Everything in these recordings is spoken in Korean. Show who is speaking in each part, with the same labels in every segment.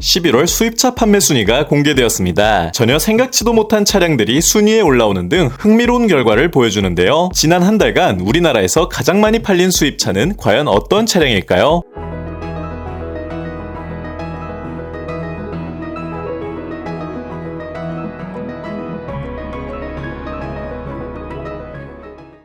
Speaker 1: 11월 수입차 판매 순위가 공개되었습니다. 전혀 생각지도 못한 차량들이 순위에 올라오는 등 흥미로운 결과를 보여주는데요. 지난 한 달간 우리나라에서 가장 많이 팔린 수입차는 과연 어떤 차량일까요?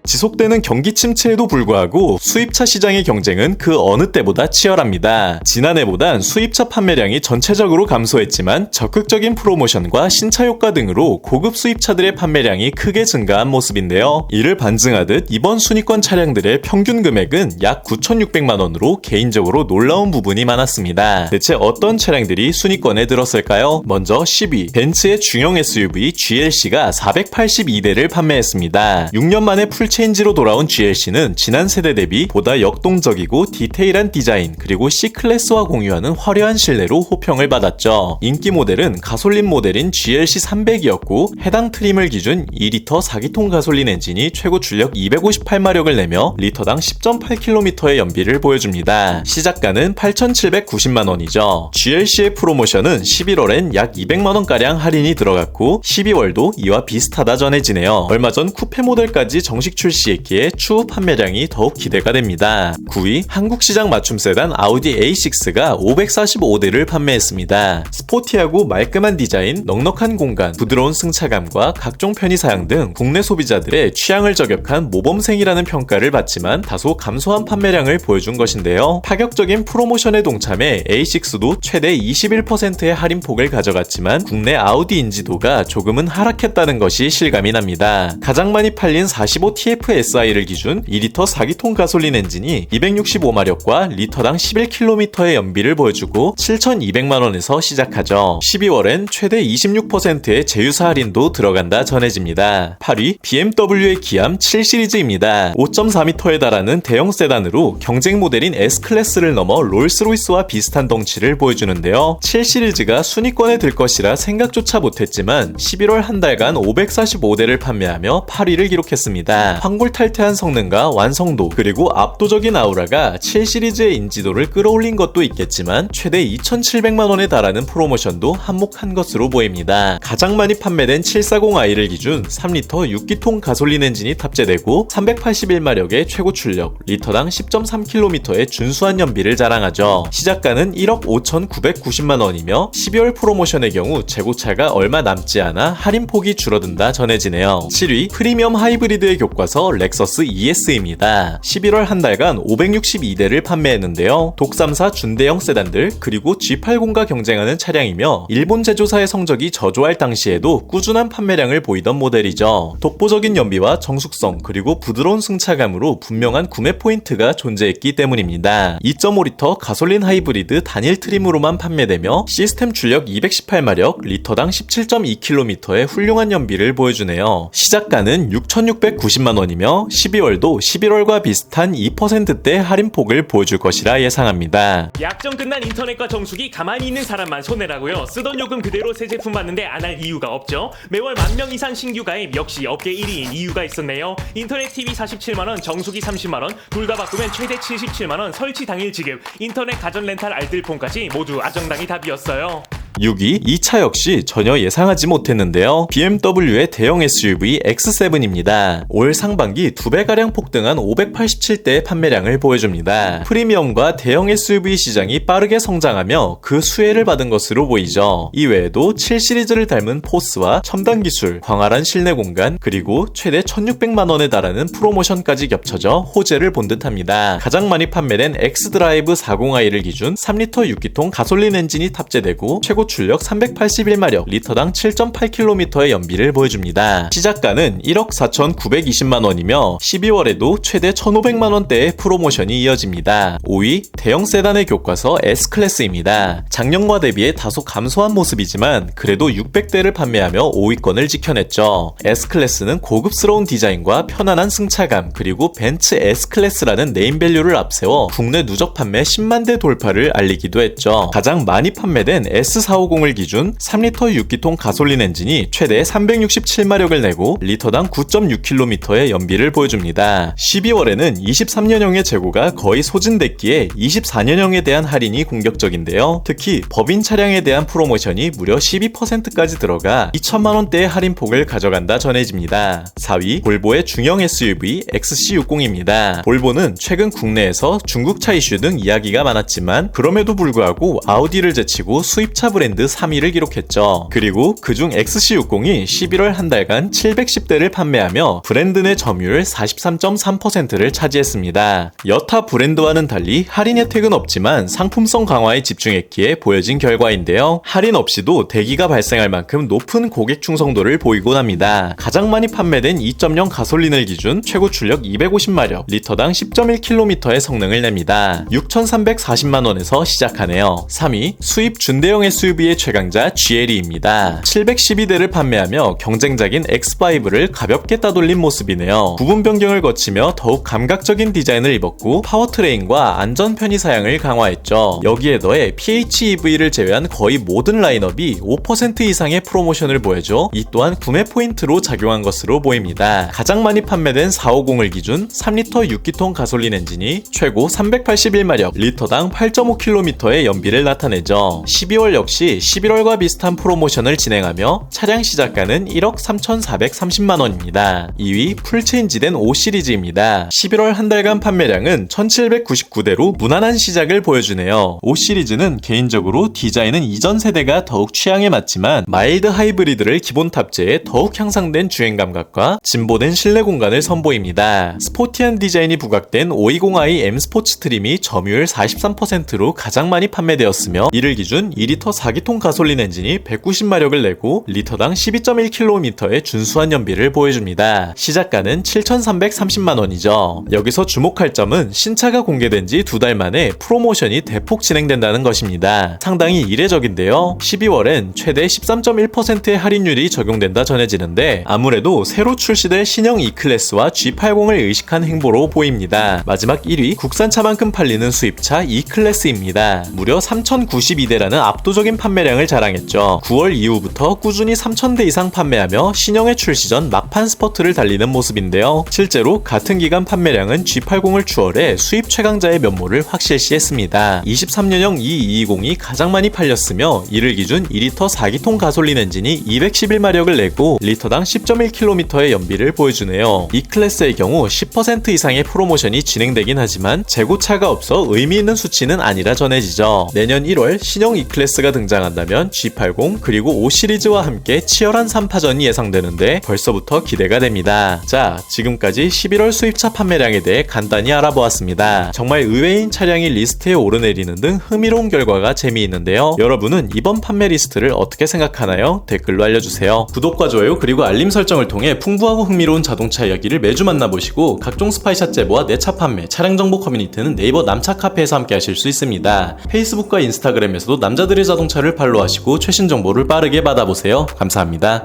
Speaker 1: 지속되는 경기 침체에도 불구하고 수입차 시장의 경쟁은 그 어느 때보다 치열합니다. 지난해보단 수입차 판매량이 전체적으로 감소했지만 적극적인 프로모션과 신차 효과 등으로 고급 수입차들의 판매량이 크게 증가한 모습인데요. 이를 반증하듯 이번 순위권 차량들의 평균 금액은 약 9,600만원으로 개인적으로 놀라운 부분이 많았습니다. 대체 어떤 차량들이 순위권에 들었을까요? 먼저 10위, 벤츠의 중형 SUV GLC가 482대를 판매했습니다. 6년 만에 풀체인지로 돌아온 GLC는 지난 세대 대비 보다 역동적이고 디테일한 디자인 그리고 C클래스와 공유하는 화려한 실내로 호평을 받았죠. 인기 모델은 가솔린 모델인 GLC 300이었고 해당 트림을 기준 2리터 4기통 가솔린 엔진이 최고 출력 258마력을 내며 리터당 10.8km의 연비를 보여줍니다. 시작가는 8,790만원이죠. GLC의 프로모션은 11월엔 약 200만원가량 할인이 들어갔고 12월도 이와 비슷하다 전해지네요. 얼마 전 쿠페 모델까지 정식 출시했기에 추후 판매량이 더욱 기대가 됩니다. 9위, 한국 시장 맞춤 세단 아우디 A6가 545대를 판매했습니다. 스포티하고 말끔한 디자인, 넉넉한 공간, 부드러운 승차감과 각종 편의사양 등 국내 소비자들의 취향을 저격한 모범생이라는 평가를 받지만 다소 감소한 판매량을 보여준 것인데요. 파격적인 프로모션에 동참해 A6도 최대 21%의 할인폭을 가져갔지만 국내 아우디 인지도가 조금은 하락했다는 것이 실감이 납니다. 가장 많이 팔린 45TFSI를 기준 2리터 4기통 가솔린 엔진이 265마력과 리터당 11km의 연비를 보여주고 7,200만원에서 시작하죠. 12월엔 최대 26%의 제휴사 할인도 들어간다 전해집니다. 8위, BMW의 기암 7시리즈입니다. 5.4m에 달하는 대형 세단으로 경쟁 모델인 S클래스를 넘어 롤스로이스와 비슷한 덩치를 보여주는데요. 7시리즈가 순위권에 들 것이라 생각조차 못했지만 11월 한 달간 545대를 판매하며 8위를 기록했습니다. 황골탈퇴한 성능과 완성도 그리고 압도적인 아우라가 7시리즈의 인지도를 끌어올린 것도 있겠지만 최대 2,700만원에 달하는 프로모션도 한몫한 것으로 보입니다. 가장 많이 판매된 740i를 기준 3리터 6기통 가솔린 엔진이 탑재되고 381마력의 최고 출력, 리터당 10.3km의 준수한 연비를 자랑하죠. 시작가는 1억 5,990만원이며 12월 프로모션의 경우 재고차가 얼마 남지 않아 할인폭이 줄어든다 전해지네요. 7위, 프리미엄 하이브리드의 교과서 렉서스 ES입니다. 11월 한 달간 562대를 판매했는데요. 독삼사 준대형 세단들 그리고 G80과 경쟁하는 차량이며 일본 제조사의 성적이 저조할 당시에도 꾸준한 판매량을 보이던 모델이죠. 독보적인 연비와 정숙성 그리고 부드러운 승차감으로 분명한 구매 포인트가 존재했기 때문입니다. 2.5리터 가솔린 하이브리드 단일 트림으로만 판매되며 시스템 출력 218마력, 리터당 17.2km의 훌륭한 연비를 보여주네요. 시작가는 6,690만원이며 12월도 11월과 비슷한 2%대 할인폭을 보여줄 것이라 예상합니다.
Speaker 2: 약정 끝난 인터넷과 정수기 가만히 있는 사람만 손해라고요. 쓰던 요금 그대로 새 제품 받는데 안 할 이유가 없죠. 매월 10,000명 이상 신규 가입 역시 업계 1위인 이유가 있었네요. 인터넷 TV 47만원, 정수기 30만원, 둘 다 바꾸면 최대 77만원 설치 당일 지급, 인터넷 가전 렌탈 알뜰폰까지 모두 아정당이 답이었어요.
Speaker 1: 6위, 이 차 역시 전혀 예상하지 못했는데요. BMW의 대형 SUV X7입니다. 올 상반기 2배가량 폭등한 587대의 판매량을 보여줍니다. 프리미엄과 대형 SUV 시장이 빠르게 성장하며 그 수혜를 받은 것으로 보이죠. 이외에도 7시리즈를 닮은 포스와 첨단 기술, 광활한 실내 공간, 그리고 최대 1,600만원에 달하는 프로모션까지 겹쳐져 호재를 본 듯합니다. 가장 많이 판매된 X드라이브 40i를 기준 3리터 6기통 가솔린 엔진이 탑재되고 최고 출력 381마력, 리터당 7.8km의 연비를 보여줍니다. 시작가는 1억 4,920만원이며 12월에도 최대 1,500만원대의 프로모션이 이어집니다. 5위, 대형 세단의 교과서 S클래스입니다. 작년과 대비해 다소 감소한 모습이지만 그래도 600대를 판매하며 5위권을 지켜냈죠. S클래스는 고급스러운 디자인과 편안한 승차감 그리고 벤츠 S클래스라는 네임밸류를 앞세워 국내 누적 판매 10만 대 돌파를 알리기도 했죠. 가장 많이 판매된 S40 450을 기준 3리터 6기통 가솔린 엔진이 최대 367마력을 내고 리터당 9.6km의 연비를 보여줍니다. 12월에는 23년형의 재고가 거의 소진됐기에 24년형에 대한 할인이 공격적인데요. 특히 법인 차량에 대한 프로모션이 무려 12%까지 들어가 2천만원대의 할인폭을 가져간다 전해집니다. 4위, 볼보의 중형 SUV XC60입니다. 볼보는 최근 국내에서 중국차 이슈 등 이야기가 많았지만 그럼에도 불구하고 아우디를 제치고 수입차 브랜드 3위를 기록했죠. 그리고 그중 XC60이 11월 한 달간 710대를 판매하며 브랜드 내 점유율 43.3%를 차지했습니다. 여타 브랜드와는 달리 할인 혜택은 없지만 상품성 강화에 집중했기에 보여진 결과인데요. 할인 없이도 대기가 발생할 만큼 높은 고객 충성도를 보이곤 합니다. 가장 많이 판매된 2.0 가솔린을 기준 최고 출력 250마력, 리터당 10.1km의 성능을 냅니다. 6,340만원에서 시작하네요. 3위, 수입 준대형 SUV의 최강자 GLE입니다. 712대를 판매하며 경쟁작인 X5를 가볍게 따돌린 모습이네요. 부분 변경을 거치며 더욱 감각적인 디자인을 입었고 파워트레인과 안전 편의 사양을 강화했죠. 여기에 더해 PHEV를 제외한 거의 모든 라인업이 5% 이상의 프로모션을 보여줘 이 또한 구매 포인트로 작용한 것으로 보입니다. 가장 많이 판매된 450을 기준 3리터 6기통 가솔린 엔진이 최고 381마력, 리터당 8.5km의 연비를 나타내죠. 12월 역시 11월과 비슷한 프로모션을 진행하며 차량 시작가는 1억 3,430만원입니다. 2위, 풀체인지된 5시리즈입니다. 11월 한 달간 판매량은 1,799대로 무난한 시작을 보여주네요. 5시리즈는 개인적으로 디자인은 이전 세대가 더욱 취향에 맞지만 마일드 하이브리드를 기본 탑재해 더욱 향상된 주행 감각과 진보된 실내 공간을 선보입니다. 스포티한 디자인이 부각된 520i M 스포츠 트림이 점유율 43%로 가장 많이 판매되었으며 이를 기준 2리터 4기통 가솔린 엔진이 190마력을 내고 리터당 12.1km의 준수한 연비를 보여줍니다. 시작가는 7,330만원이죠. 여기서 주목할 점은 신차가 공개된 지 2달 만에 프로모션이 대폭 진행된다는 것입니다. 상당히 이례적인데요. 12월엔 최대 13.1%의 할인율이 적용된다 전해지는데 아무래도 새로 출시될 신형 E클래스와 G80을 의식한 행보로 보입니다. 마지막 1위, 국산차만큼 팔리는 수입차 E클래스입니다. 무려 3,092대라는 압도적인 판매량을 자랑했죠. 9월 이후부터 꾸준히 3,000대 이상 판매하며 신형의 출시 전 막판 스퍼트를 달리는 모습인데요. 실제로 같은 기간 판매량은 G80을 추월해 수입 최강자의 면모를 확실시했습니다. 23년형 E220이 가장 많이 팔렸으며 이를 기준 2리터 4기통 가솔린 엔진이 211마력을 내고 리터당 10.1km의 연비를 보여주네요. E클래스의 경우 10% 이상의 프로모션이 진행되긴 하지만 재고차가 없어 의미 있는 수치는 아니라 전해지죠. 내년 1월 신형 E클래스가 등장한다면 G80 그리고 5 시리즈와 함께 치열한 3파전이 예상되는데 벌써부터 기대가 됩니다. 자, 지금까지 11월 수입차 판매량에 대해 간단히 알아보았습니다. 정말 의외인 차량이 리스트에 오르내리는 등 흥미로운 결과가 재미있는데요. 여러분은 이번 판매 리스트를 어떻게 생각하나요? 댓글로 알려주세요. 구독과 좋아요 그리고 알림 설정을 통해 풍부하고 흥미로운 자동차 이야기를 매주 만나보시고 각종 스파이샷 제보와 내차 판매, 차량 정보 커뮤니티는 네이버 남차 카페에서 함께 하실 수 있습니다. 페이스북과 인스타그램에서도 남자들의 자동차를 팔로우하시고 최신 정보를 빠르게 받아보세요. 감사합니다.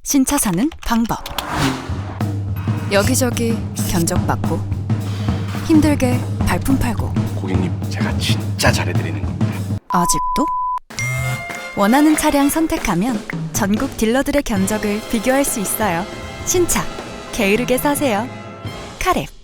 Speaker 3: 신차 사는 방법. 여기저기 견적받고 힘들게 발품 팔고
Speaker 4: 고객님, 제가 진짜 잘해드리는 겁니다.
Speaker 3: 아직도? 원하는 차량 선택하면 전국 딜러들의 견적을 비교할 수 있어요. 신차 게으르게 사세요. 카랩.